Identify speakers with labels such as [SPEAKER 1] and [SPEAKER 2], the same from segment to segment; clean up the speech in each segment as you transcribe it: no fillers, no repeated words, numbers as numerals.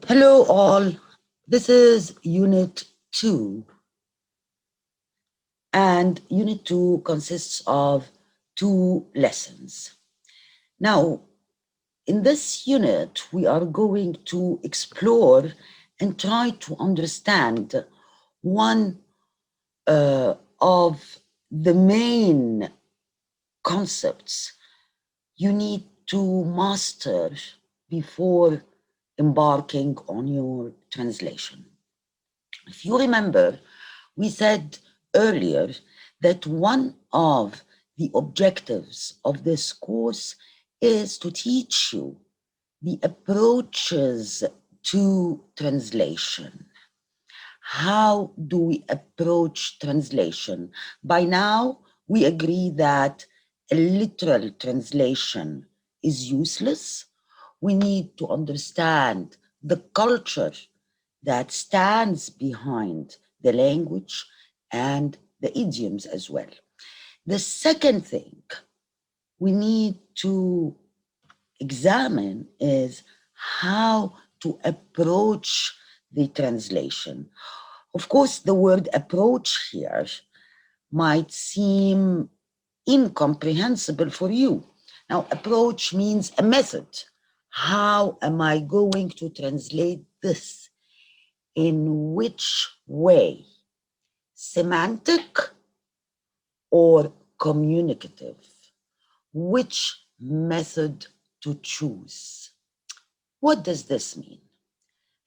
[SPEAKER 1] Hello all, this is Unit 2 and Unit 2 consists of 2 lessons. Now, in this unit, we are going to explore and try to understand one of the main concepts you need to master before embarking on your translation. If you remember, we said earlier that one of the objectives of this course is to teach you the approaches to translation. How do we approach translation? By now, we agree that a literal translation is useless. We need to understand the culture that stands behind the language and the idioms as well. The second thing we need to examine is how to approach the translation. Of course, the word approach here might seem incomprehensible for you. Now, approach means a method. How am I going to translate this? In which way? Semantic or communicative? Which method to choose? What does this mean?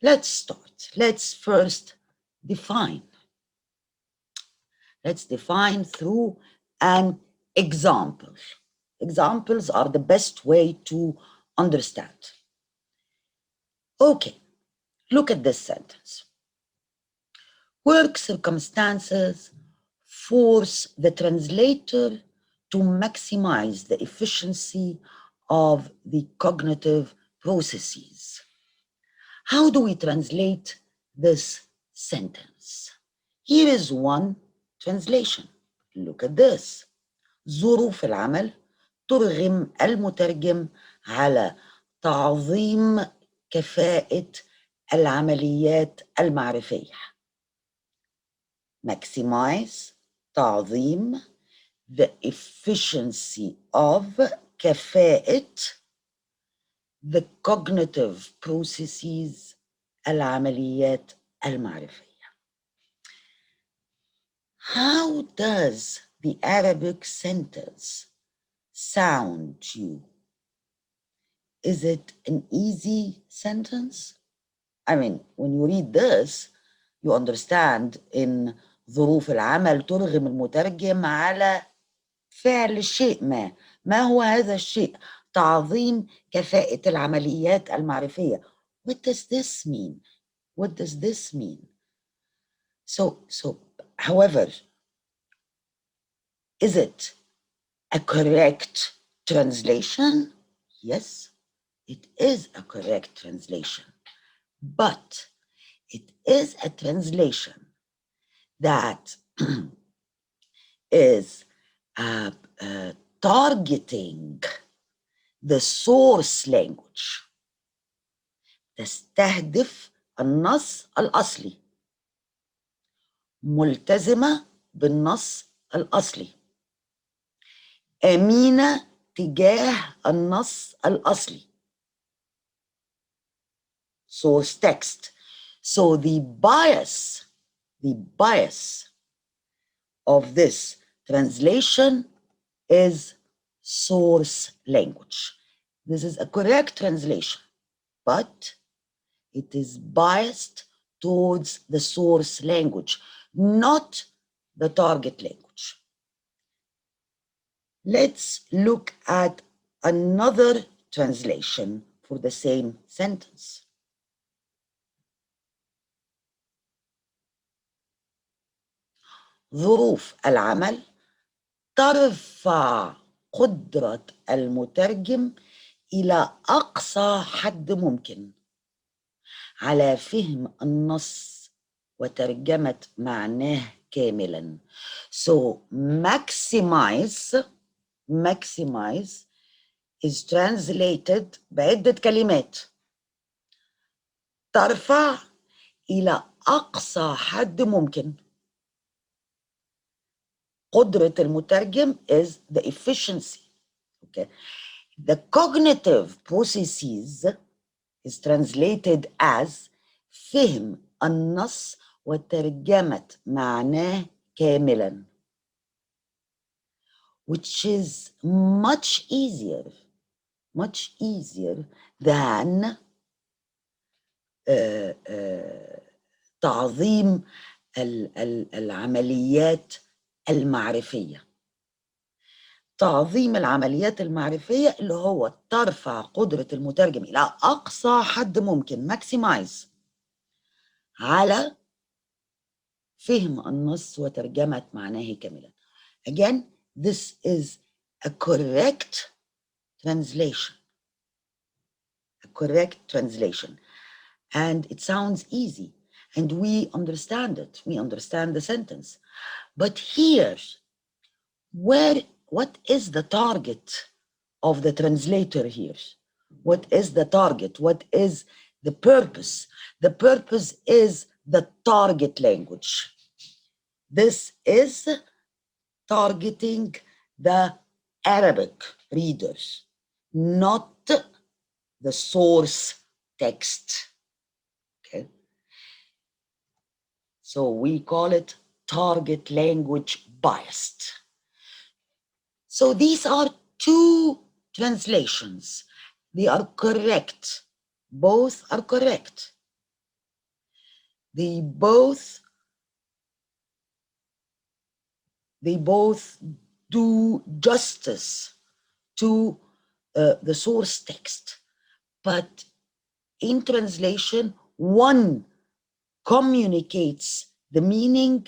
[SPEAKER 1] Let's start. Let's first define. Let's define through an example. Examples are the best way to understand. Okay, look at this sentence. Work circumstances force the translator to maximize the efficiency of the cognitive processes. How do we translate this sentence? Here is one translation. Look at this. ظروف العمل ترغم المترجم على تعظيم كفاءة العمليات المعرفية. Maximize, تعظيم, the efficiency of, كفاءة, the cognitive processes, العمليات المعرفية. How does the Arabic sentence sound to you? Is it an easy sentence? I mean, when you read this, you understand in ظروف العمل ترغم المترجم على فعل شيء ما هو هذا الشيء؟ تعظيم كفاءة العمليات المعرفية. What does this mean? What does this mean? So, however, is it a correct translation? Yes, it is a correct translation, but it is a translation that is targeting the source language. تستهدف النص الأصلي. ملتزمة بالنص الأصلي. أمينة تجاه النص الأصلي. Source text. So the bias of this translation is source language. This is a correct translation, but it is biased towards the source language, not the target language. Let's look at another translation for the same sentence. ظروف العمل ترفع قدرة المترجم إلى أقصى حد ممكن على فهم النص وترجمة معناه كاملا. So maximize is translated بعدة كلمات. ترفع إلى أقصى حد ممكن. قدرة المترجم is the efficiency. Okay. The cognitive processes is translated as فهم النص وترجمة معناه كاملا, which is much easier than تعظيم العمليات المعرفية. تعظيم العمليات المعرفية اللي هو ترفع قدرة المترجم إلى أقصى حد ممكن, maximize, على فهم النص وترجمة معناه كاملا. Again, this is a correct translation. A correct translation. And it sounds easy. And we understand it. We understand the sentence. But here, what is the target of the translator here? What is the target? What is the purpose? The purpose is the target language. This is targeting the Arabic readers, not the source text. Okay. So we call it target language biased. So these are two translations. They are correct. Both are correct. They both do justice to the source text. But in translation, one communicates the meaning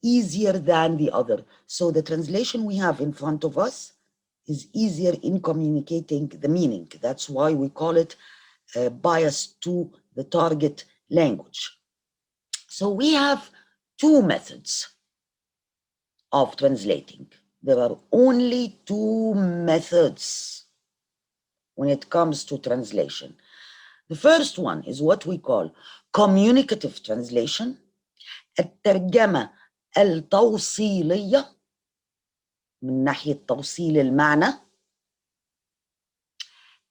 [SPEAKER 1] easier than the other. So the translation we have in front of us is easier in communicating the meaning. That's why we call it bias to the target language. So we have two methods of translating. There are only two methods when it comes to translation. The first one is what we call communicative translation, الترجمة التوصيلية من ناحية توصيل المعنى,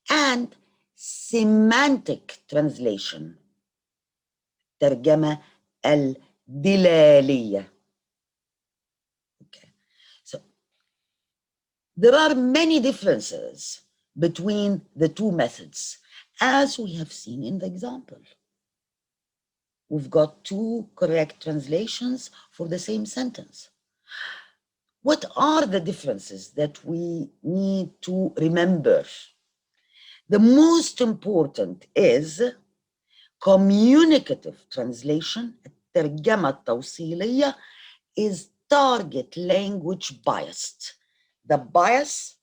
[SPEAKER 1] and semantic translation, الترجمة الدلالية. Okay. So there are many differences between the two methods, as we have seen in the example. We've got two correct translations for the same sentence. What are the differences that we need to remember? The most important is communicative translation, الترجمة التوصيلية, is target language biased. The bias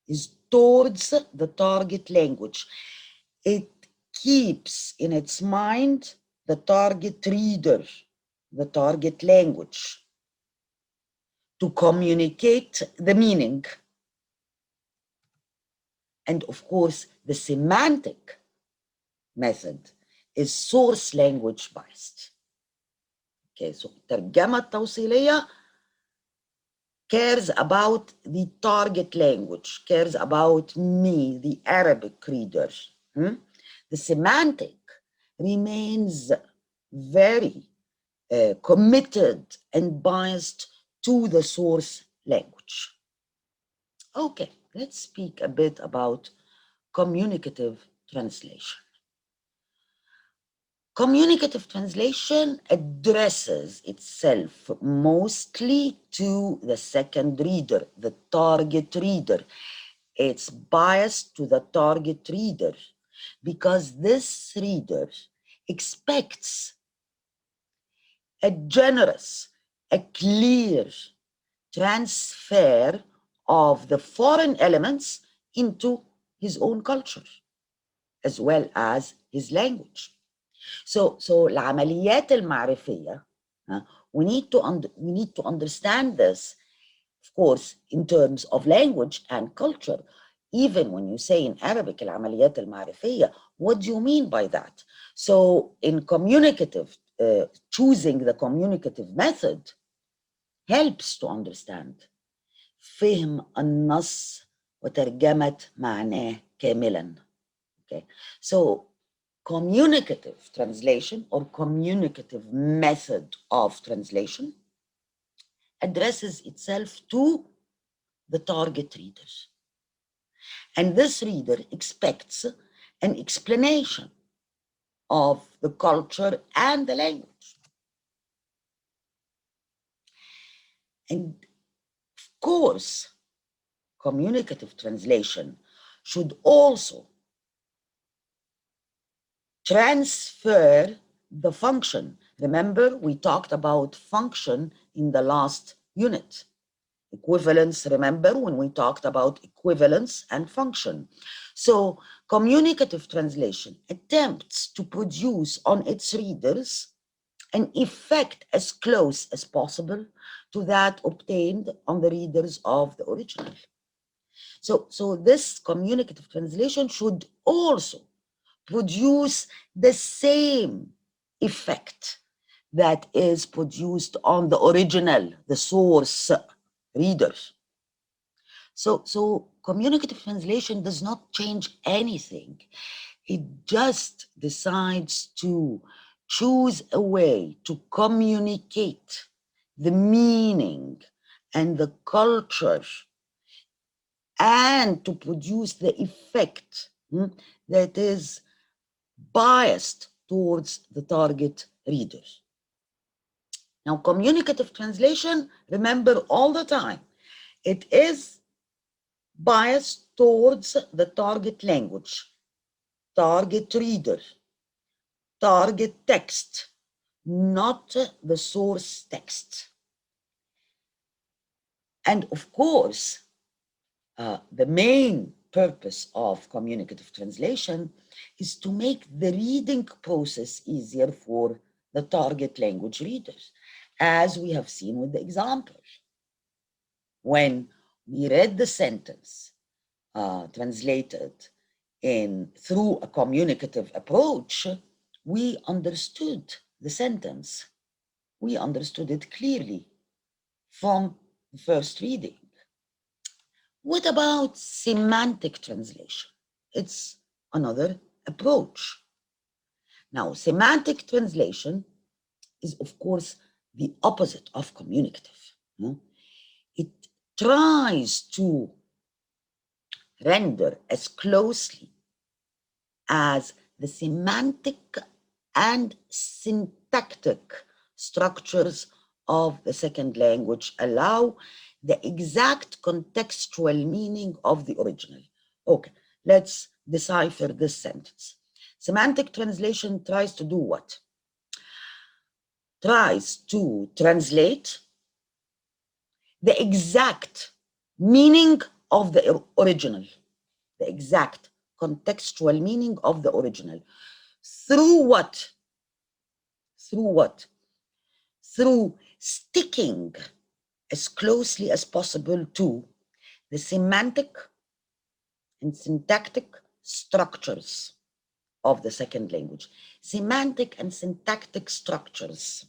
[SPEAKER 1] is towards the target language. It keeps in its mind the target reader, the target language, to communicate the meaning. And of course, the semantic method is source language biased. Okay, so الترجمة التوصيلية cares about the target language, cares about me, the Arabic reader. The semantic remains very committed and biased to the source language. Okay, let's speak a bit about communicative translation. Communicative translation addresses itself mostly to the second reader, the target reader. It's biased to the target reader because this reader expects a generous, a clear transfer of the foreign elements into his own culture as well as his language. So العمليات المعرفية, we need to understand this, of course, in terms of language and culture. even when you say in Arabic العمليات المعرفية, what do you mean by that? So in communicative, choosing the communicative method helps to understand. فهم النص وترجمة معناه كاملا. Okay, so communicative translation or communicative method of translation addresses itself to the target reader. And this reader expects an explanation of the culture and the language. And of course, communicative translation should also transfer the function. Remember, we talked about function in the last unit. Equivalence, remember when we talked about equivalence and function. So communicative translation attempts to produce on its readers an effect as close as possible to that obtained on the readers of the original. So this communicative translation should also produce the same effect that is produced on the original, the source reader. So communicative translation does not change anything. It just decides to choose a way to communicate the meaning and the culture and to produce the effect that is biased towards the target reader. Now, communicative translation, remember all the time, it is biased towards the target language, target reader, target text, not the source text. And of course, the main purpose of communicative translation is to make the reading process easier for the target language readers, as we have seen with the example. When we read the sentence translated through a communicative approach, we understood the sentence. We understood it clearly from the first reading. What about semantic translation? It's another approach. Now, semantic translation is, of course, the opposite of communicative. It tries to render as closely as the semantic and syntactic structures of the second language allow the exact contextual meaning of the original. Okay, let's decipher this sentence. Semantic translation tries to do what? Tries to translate the exact meaning of the original, the exact contextual meaning of the original. Through what? Through what? Through sticking as closely as possible to the semantic and syntactic structures of the second language. Semantic and syntactic structures.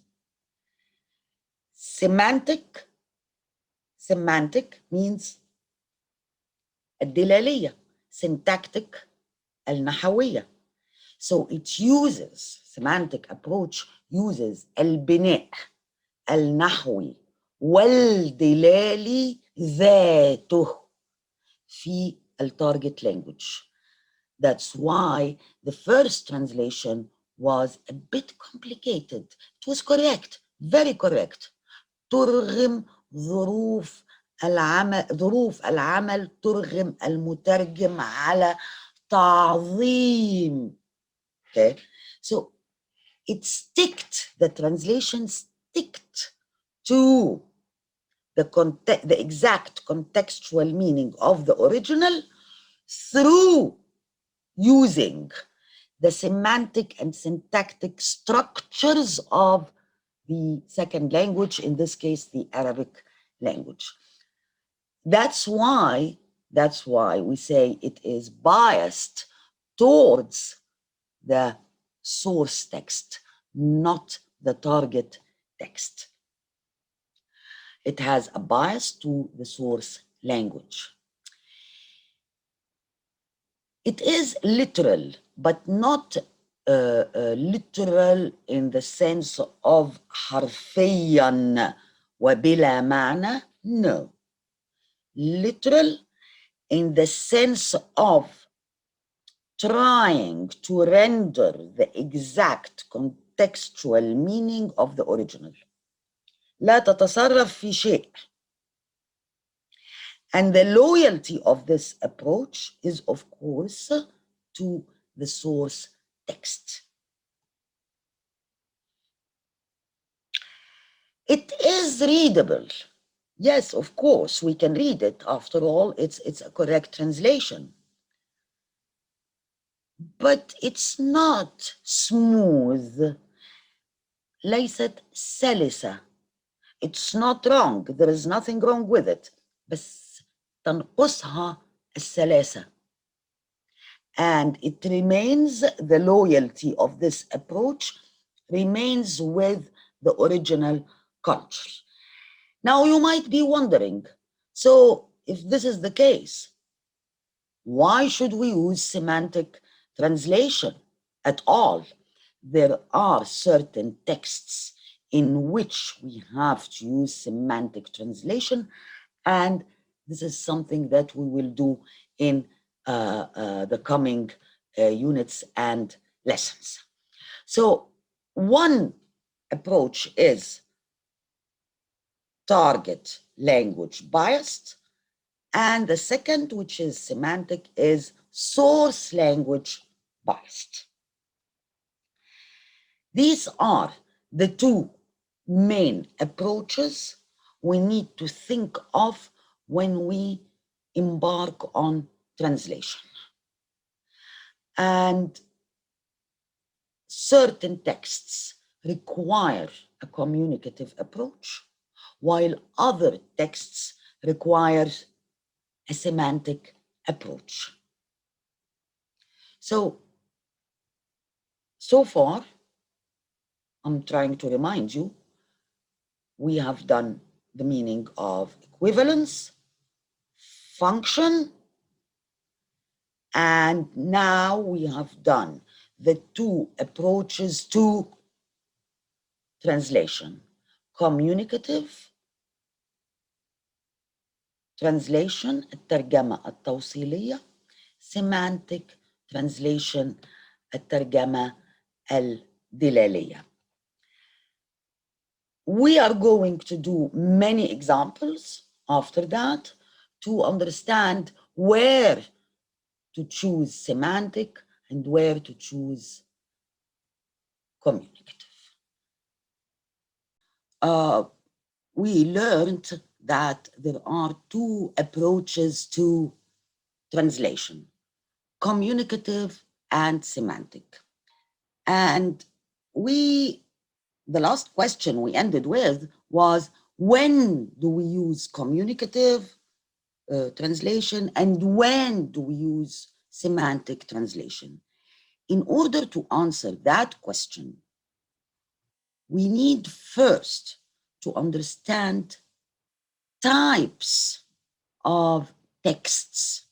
[SPEAKER 1] Semantic means الدلالية. Syntactic النحوية. So it uses, semantic approach uses البناء النحوي والدلالي ذاته في التارجت language. That's why the first translation was a bit complicated. It was correct, very correct. ترغم ظروف العمل ترغم المترجم على تعظيم. Okay, so the translation sticked to the exact contextual meaning of the original through using the semantic and syntactic structures of the second language, in this case, the Arabic language. That's why That's why we say it is biased towards the source text, not the target text. It has a bias to the source language. It is literal, but not literal in the sense of حرفياً وبلا معنى. No. Literal in the sense of trying to render the exact contextual meaning of the original. لا تتصرف في شيء. And the loyalty of this approach is, of course, to the source text. It is readable. Yes, of course, we can read it. After all, it's a correct translation. But it's not smooth. ليست سلسة. It's not wrong. There is nothing wrong with it. بس تنقصها السلاسة. And it remains, the loyalty of this approach remains with the original culture. Now you might be wondering, so if this is the case, why should we use semantic translation at all? There are certain texts in which we have to use semantic translation, and this is something that we will do in the coming units and lessons. So one approach is target language biased, and the second, which is semantic, is source language biased. These are the two main approaches we need to think of when we embark on translation. And certain texts require a communicative approach, while other texts require a semantic approach. So far, I'm trying to remind you, we have done the meaning of equivalence, function, and now we have done the two approaches to translation: communicative translation, الترجمة التوصيلية; semantic translation, الترجمة الدلالية. We are going to do many examples after that to understand where to choose semantic and where to choose communicative. We learned that there are two approaches to translation: communicative and semantic. And the last question we ended with was, when do we use communicative translation and when do we use semantic translation? In order to answer that question, we need first to understand types of texts.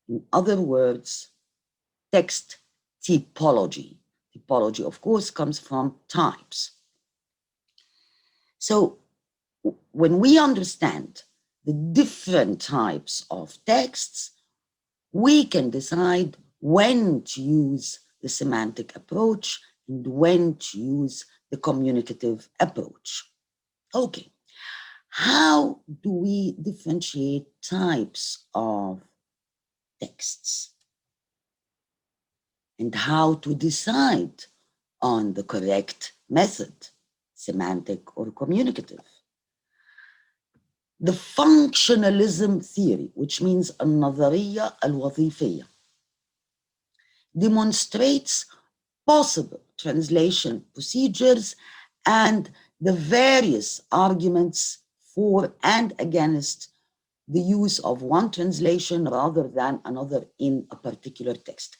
[SPEAKER 1] In other words, text typology. Typology, of course, comes from types. So when we understand the different types of texts, we can decide when to use the semantic approach and when to use the communicative approach. Okay, how do we differentiate types of texts? And how to decide on the correct method, semantic or communicative? The functionalism theory, which means النظرية الوظيفية, demonstrates possible translation procedures and the various arguments for and against the use of one translation rather than another in a particular text.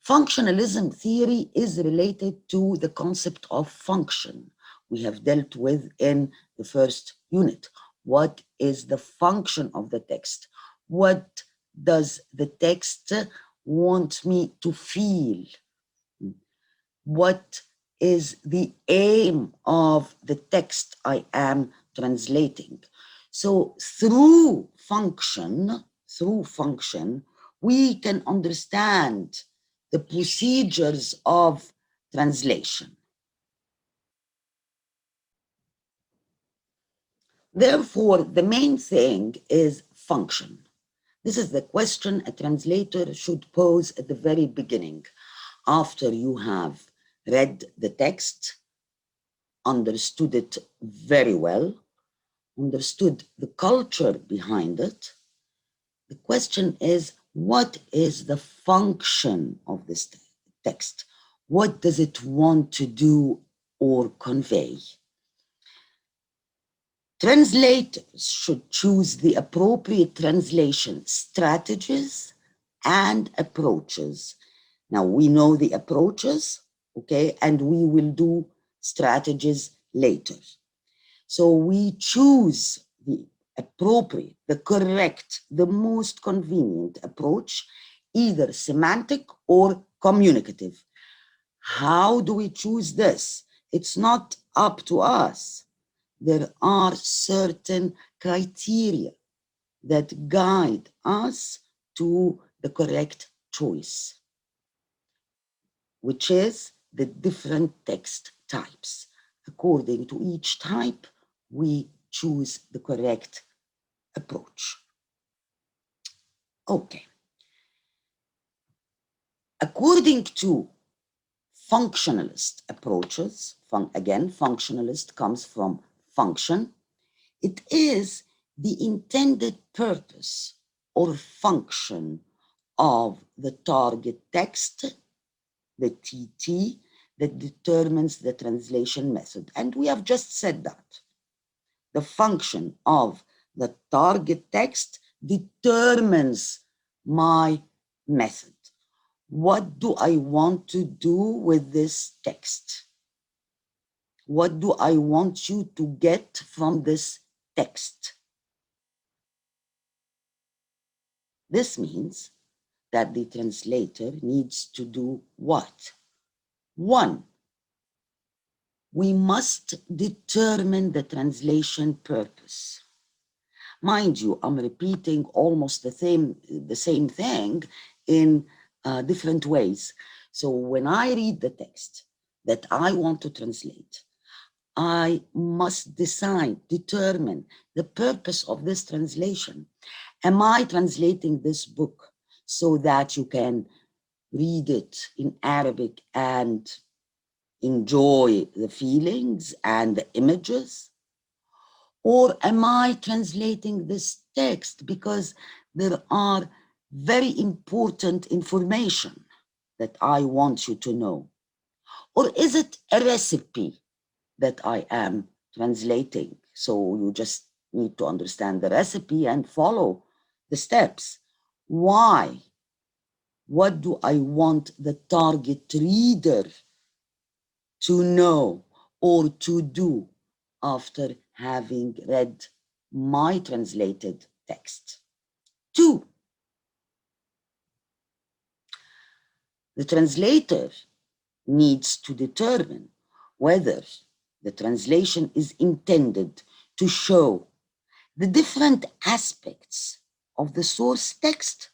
[SPEAKER 1] Functionalism theory is related to the concept of function we have dealt with in the first unit. What is the function of the text? What does the text want me to feel? What is the aim of the text I am translating? So through function, we can understand the procedures of translation. Therefore, the main thing is function. This is the question a translator should pose at the very beginning, after you have read the text, understood it very well, understood the culture behind it. The question is, what is the function of this text? What does it want to do or convey? Translators should choose the appropriate translation strategies and approaches. Now, we know the approaches, okay, and we will do strategies later. So we choose the appropriate, the correct, the most convenient approach, either semantic or communicative. How do we choose this? It's not up to us. There are certain criteria that guide us to the correct choice, which is the different text types. According to each type, we choose the correct approach. Okay. According to functionalist approaches, again, functionalist comes from function, it is the intended purpose or function of the target text, the TT, that determines the translation method. And we have just said that. The function of the target text determines my method. What do I want to do with this text? What do I want you to get from this text? This means that the translator needs to do what? One, we must determine the translation purpose. Mind you, I'm repeating almost the same thing in different ways. So when I read the text that I want to translate, I must determine the purpose of this translation. Am I translating this book so that you can read it in Arabic and enjoy the feelings and the images? Or am I translating this text because there are very important information that I want you to know? Or is it a recipe that I am translating? So you just need to understand the recipe and follow the steps. Why? What do I want the target reader to know or to do after having read my translated text? Two, the translator needs to determine whether the translation is intended to show the different aspects of the source text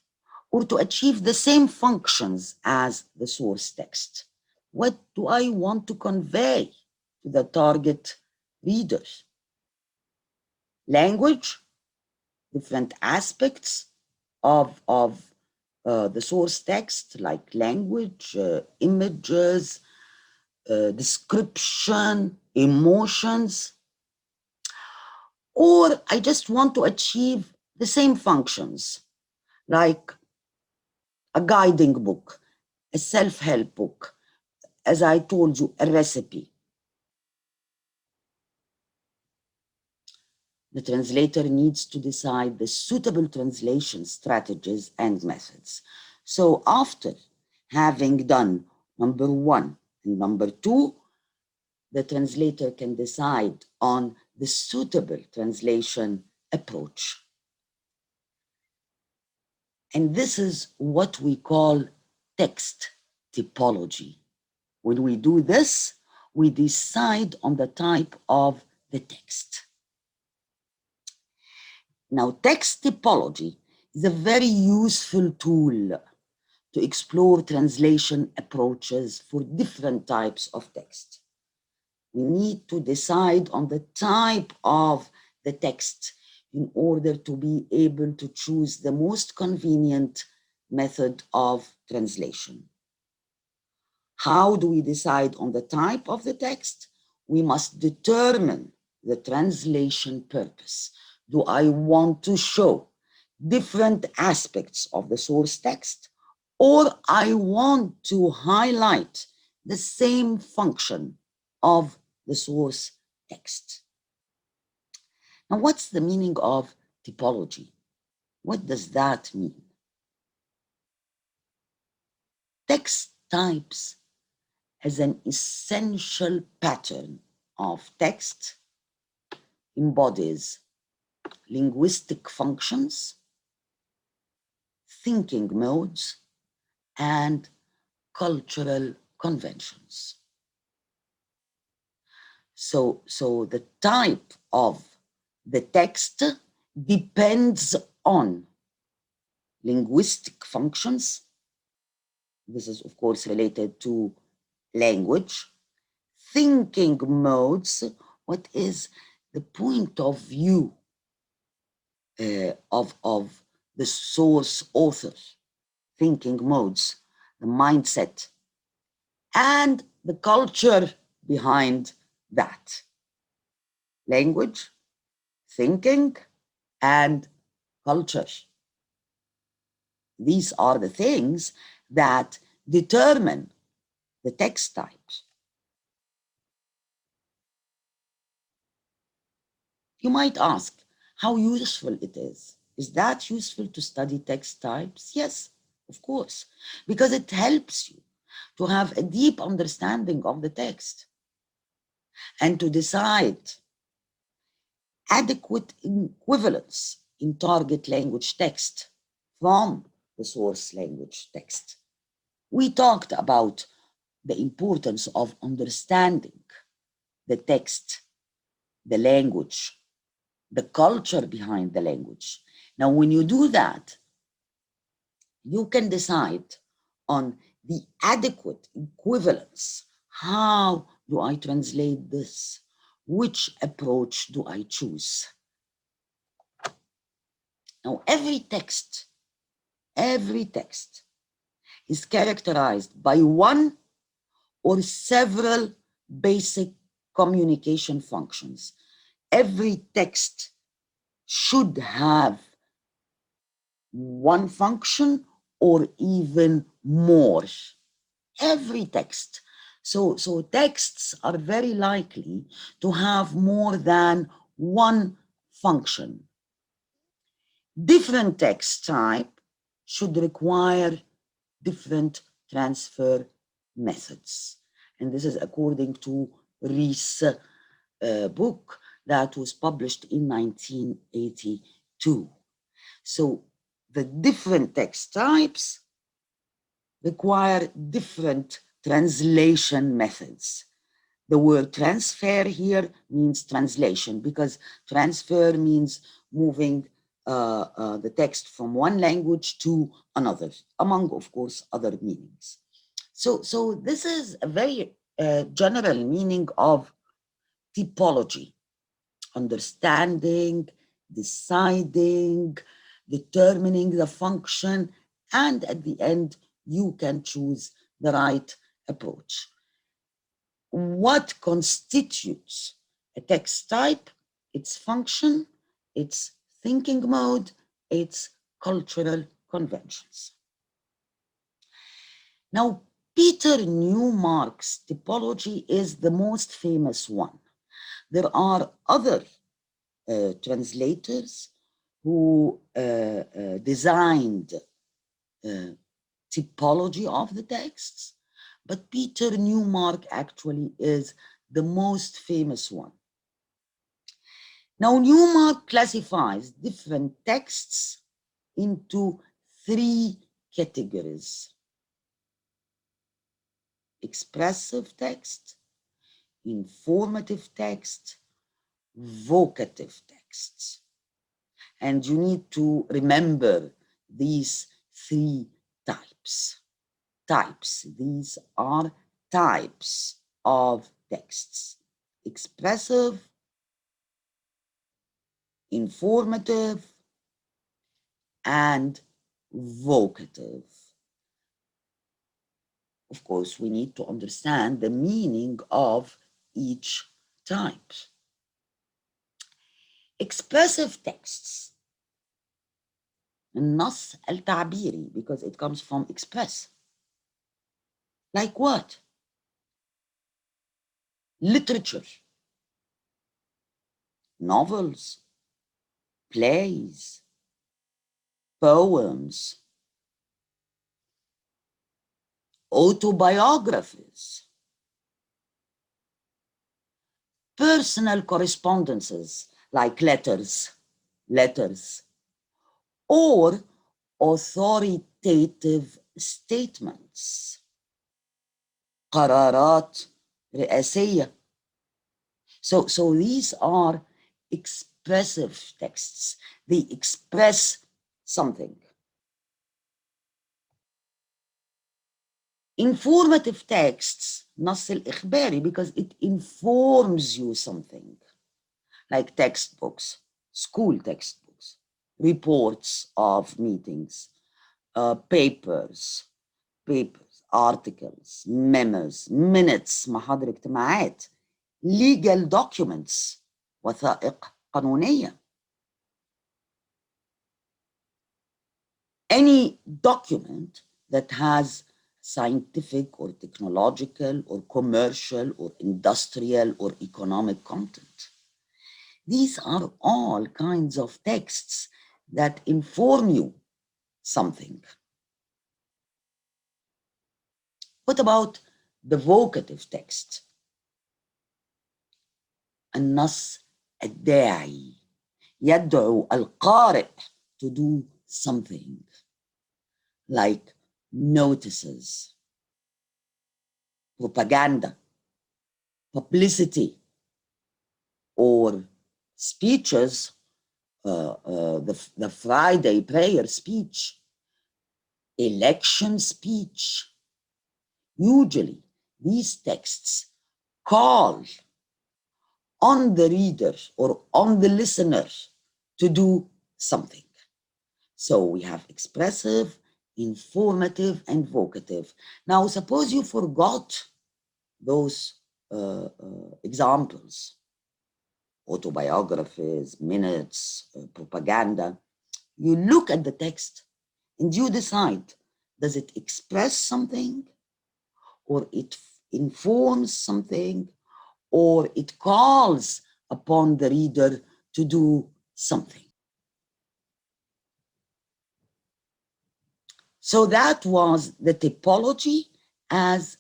[SPEAKER 1] or to achieve the same functions as the source text. What do I want to convey to the target readers? Language, different aspects of the source text, like language, images, description, emotions, or I just want to achieve the same functions, like a guiding book, a self-help book, as I told you, a recipe. the translator needs to decide the suitable translation strategies and methods. So after having done number 1 and number 2, the translator can decide on the suitable translation approach. And this is what we call text typology. When we do this, we decide on the type of the text. Now, text typology is a very useful tool to explore translation approaches for different types of text. We need to decide on the type of the text in order to be able to choose the most convenient method of translation. How do we decide on the type of the text? We must determine the translation purpose. Do I want to show different aspects of the source text, or I want to highlight the same function of the source text? Now, what's the meaning of typology? What does that mean? Text types as an essential pattern of text embodies linguistic functions, thinking modes, and cultural conventions. So the type of the text depends on linguistic functions. This is, of course, related to language. Thinking modes, what is the point of view of the source author? Thinking modes, the mindset, and the culture behind that. Language, thinking, and culture. These are the things that determine the text types. You might ask how useful it is. Is that useful to study text types? Yes, of course, because it helps you to have a deep understanding of the text and to decide adequate equivalence in target language text from the source language text. We talked about the importance of understanding the text, the language, the culture behind the language. Now, when you do that, you can decide on the adequate equivalence. How do I translate this? Which approach do I choose? Now, every text is characterized by one or several basic communication functions. Every text should have one function or even more. Every text. So texts are very likely to have more than one function. Different text type should require different transfer methods. And this is according to Rees' book that was published in 1982. So the different text types require different translation methods. The word transfer here means translation, because transfer means moving the text from one language to another, among, of course, other meanings. So this is a very general meaning of typology: understanding, deciding, determining the function, and at the end, you can choose the right approach. What constitutes a text type? Its function, its thinking mode, its cultural conventions. Now, Peter Newmark's typology is the most famous one. There are other translators who designed typology of the texts, but Peter Newmark actually is the most famous one. Now, Newmark classifies different texts into 3 categories: expressive text, informative text, vocative texts. And you need to remember these 3 types. These are types of texts: expressive, informative, and vocative. Of course, we need to understand the meaning of each type. Expressive texts, النص التعبيري, because it comes from express. Like what? Literature, novels, plays, poems, autobiographies, personal correspondences like letters, or authoritative statements, قرارات رئاسية. So these are expressive texts. They express something. Informative texts, نص الإخباري, because it informs you something, like textbooks, school textbooks, reports of meetings, papers, articles, memos, minutes, محاضر اجتماعات, legal documents, وثائق قانونية. Any document that has scientific or technological or commercial or industrial or economic content. These are all kinds of texts that inform you something. What about the vocative text? النص الداعي, يدعو القارئ to do something, like notices, propaganda, publicity, or speeches, the Friday prayer speech, election speech. Usually, these texts call on the reader or on the listener to do something. So we have expressive, informative, and vocative. Now, suppose you forgot those examples: autobiographies, minutes, propaganda. You look at the text and you decide, does it express something, or it informs something, or it calls upon the reader to do something? So that was the typology as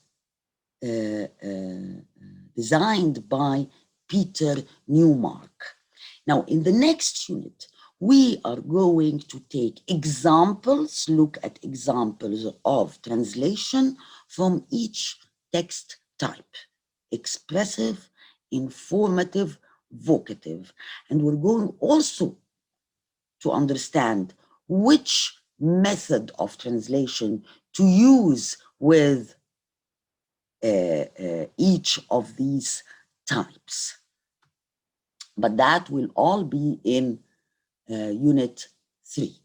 [SPEAKER 1] designed by Peter Newmark. Now, in the next unit, we are going to take examples, look at examples of translation from each text type: expressive, informative, vocative. And we're going also to understand which method of translation to use with each of these types. But that will all be in Unit 3.